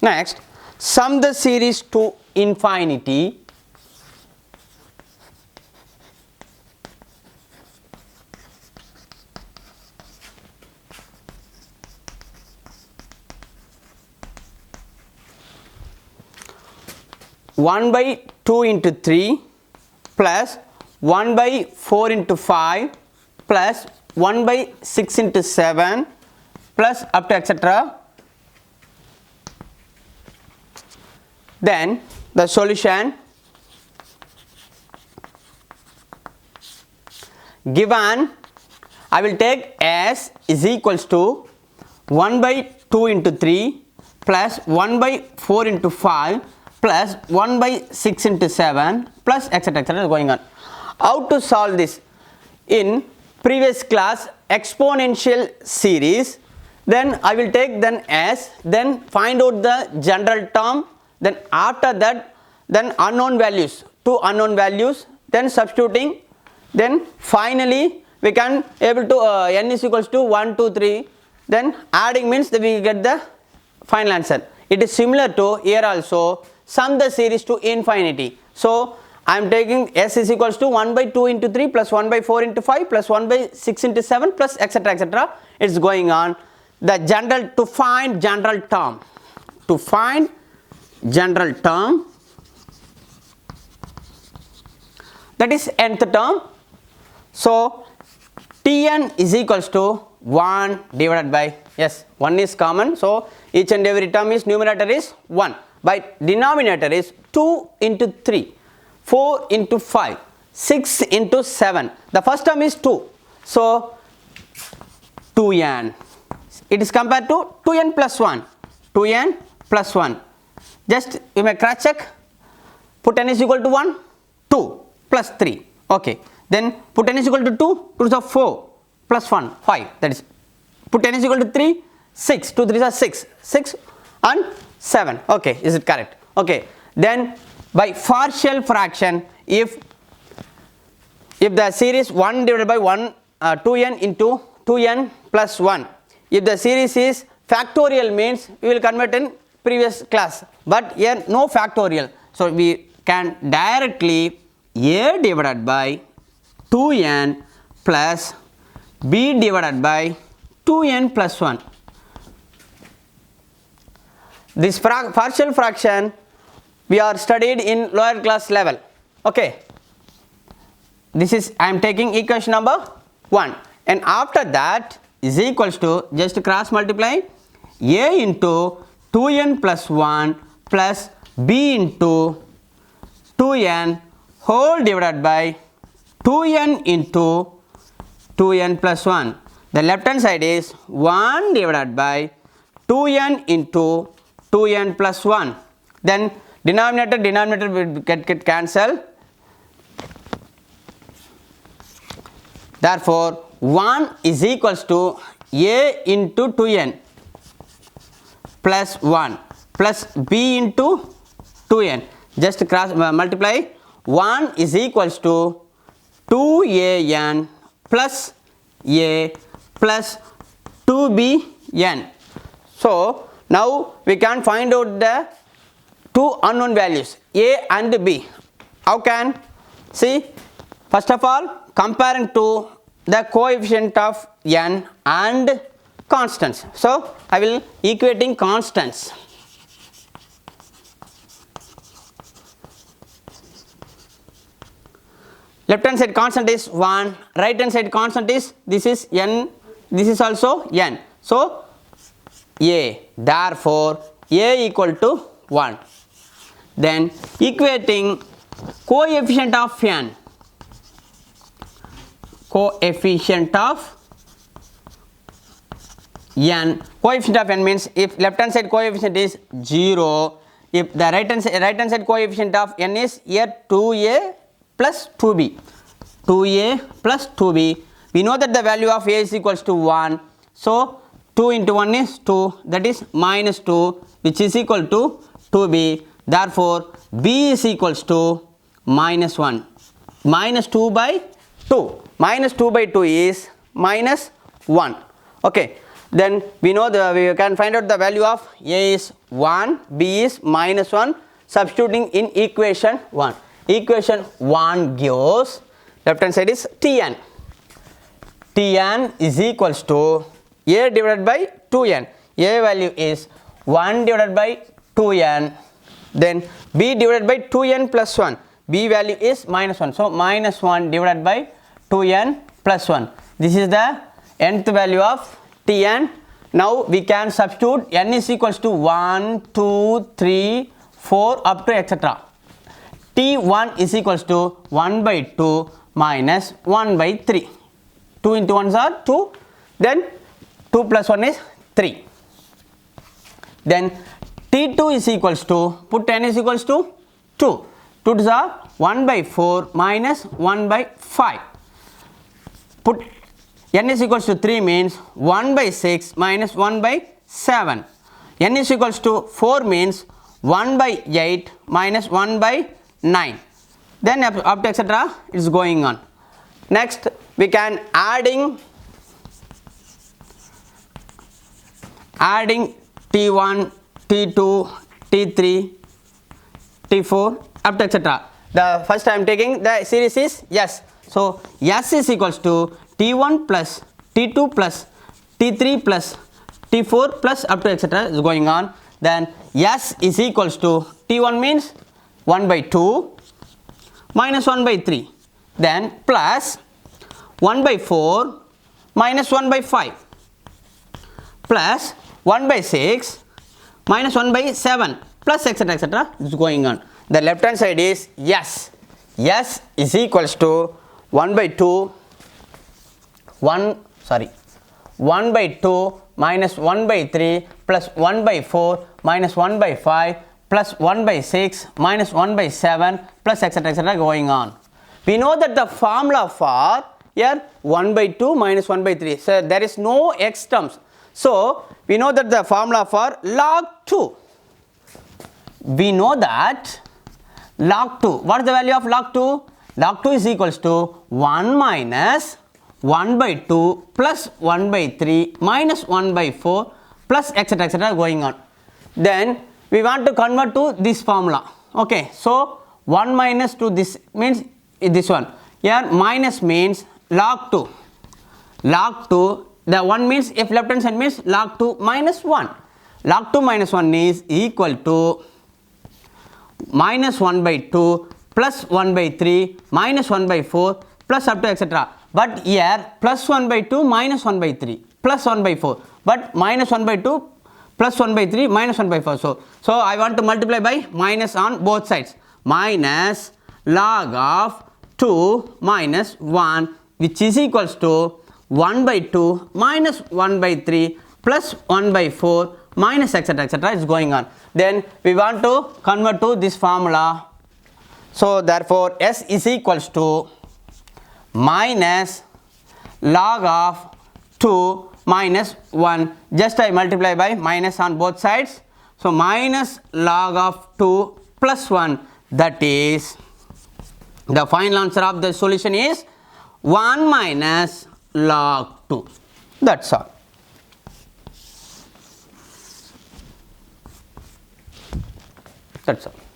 Next, sum the series to infinity. One by 2 into 3 plus 1 by 4 into 5 plus 1 by 6 into 7 plus up to etc. Then the solution given, I will take S is equals to 1 by 2 into 3 plus 1 by 4 into 5 plus 1 by 6 into 7 plus etc. etc. going on. How to solve this? In previous class exponential series, then I will take then S, then find out the general term, then after that then unknown values, two unknown values, then substituting, then finally we can able to n is equals to 1 2 3, then adding means that we get the final answer. It is similar to here also, sum the series to infinity. So I am taking S is equals to 1 by 2 into 3 plus 1 by 4 into 5 plus 1 by 6 into 7 plus etc. etc. It's going on. The general, to find general term, that is nth term. So Tn is equals to 1 divided by, yes, 1 is common, so each and every term is numerator is 1, by denominator is 2 into 3, 4 into 5, 6 into 7. The first term is 2, so 2n. It is compared to 2n plus 1, 2n plus 1. Just you may cross check, put n is equal to 1, 2 plus 3, okay. Then put n is equal to 2, 2 is 4 plus 1, 5, that is, put n is equal to 3, 6, 2 3 are 6, 6 and 7, okay, is it correct? Okay, then by partial fraction, if the series 1 divided by 1, 2n into 2n plus 1, if the series is factorial means we will convert in previous class, but here no factorial, so we can directly a divided by 2n plus b divided by 2n plus 1. This partial fraction we are studied in lower class level, okay. This is, I am taking equation number 1, and after that is equals to, just cross multiply, a into 2n plus 1 plus b into 2n whole divided by 2n into 2n plus 1. The left hand side is 1 divided by 2n into 2n plus 1. Then denominator will get cancelled. Therefore 1 is equals to a into 2n plus 1 plus b into 2n. Just cross multiply, 1 is equals to 2an plus a plus 2bn. So now we can find out the two unknown values a and b. How can? See, first of all, comparing to the coefficient of n and constants. So I will equating constants. Left hand side constant is 1, right hand side constant is, this is n, this is also n. So a, therefore a equal to 1. Then equating coefficient of n. Coefficient of n. Coefficient of n means if left hand side coefficient is 0, if the right hand side coefficient of n is here 2a plus 2b, 2a plus 2b, we know that the value of a is equals to 1, so 2 into 1 is 2, that is minus 2, which is equal to 2b. Therefore b is equals to minus 1, minus 2 by 2, minus 2 by 2 is minus 1, okay. Then we know we can find out the value of A is 1, B is minus 1, substituting in equation 1. Equation 1 gives, left hand side is Tn. Tn is equals to A divided by 2n. A value is 1 divided by 2n. Then B divided by 2n plus 1. B value is minus 1. So minus 1 divided by 2n plus 1. This is the nth value of Tn. Now we can substitute n is equals to 1, 2, 3, 4 up to etc. T1 is equals to 1 by 2 minus 1 by 3. 2 into 1s are 2. Then 2 plus 1 is 3. Then T2 is equals to, put n is equals to 2. 2 to the 1 by 4 minus 1 by 5. Put n is equals to 3 means 1 by 6 minus 1 by 7. N is equals to 4 means 1 by 8 minus 1 by 9. Then up to etc. is going on. Next we can adding T1, T2, T3, T4 up to etc. The first I am taking the series is S. So S is equals to T1 plus T2 plus T3 plus T4 plus up to etc. is going on. Then S is equals to T1 means 1 by 2 minus 1 by 3. Then plus 1 by 4 minus 1 by 5 plus 1 by 6 minus 1 by 7 plus etc. etc. is going on. The left hand side is S. S is equals to 1 by 2 1 by 2 minus 1 by 3 plus 1 by 4 minus 1 by 5 plus 1 by 6 minus 1 by 7 plus etc. etc. going on. We know that the formula for here 1 by 2 minus 1 by 3. So there is no x terms. So we know that the formula for log 2. We know that log 2. What is the value of log 2? Log 2 is equals to 1 minus 1 by 2 plus 1 by 3 minus 1 by 4 plus etc. etc. going on. Then we want to convert to this formula. Okay, so 1 minus 2 this means this one. Here minus means log 2. Log 2, the 1 means if left hand side means log 2 minus 1. Log 2 minus 1 is equal to minus 1 by 2 plus 1 by 3 minus 1 by 4 plus up to etc. But here plus 1 by 2 minus 1 by 3 plus 1 by 4. But minus 1 by 2 plus 1 by 3 minus 1 by 4. So I want to multiply by minus on both sides. Minus log of 2 minus 1 which is equals to 1 by 2 minus 1 by 3 plus 1 by 4 minus etc. etc. is going on. Then we want to convert to this formula. So therefore S is equals to minus log of 2 minus 1. Just I multiply by minus on both sides. So minus log of 2 plus 1, that is the final answer of the solution is 1 minus log 2. That's all. That's all.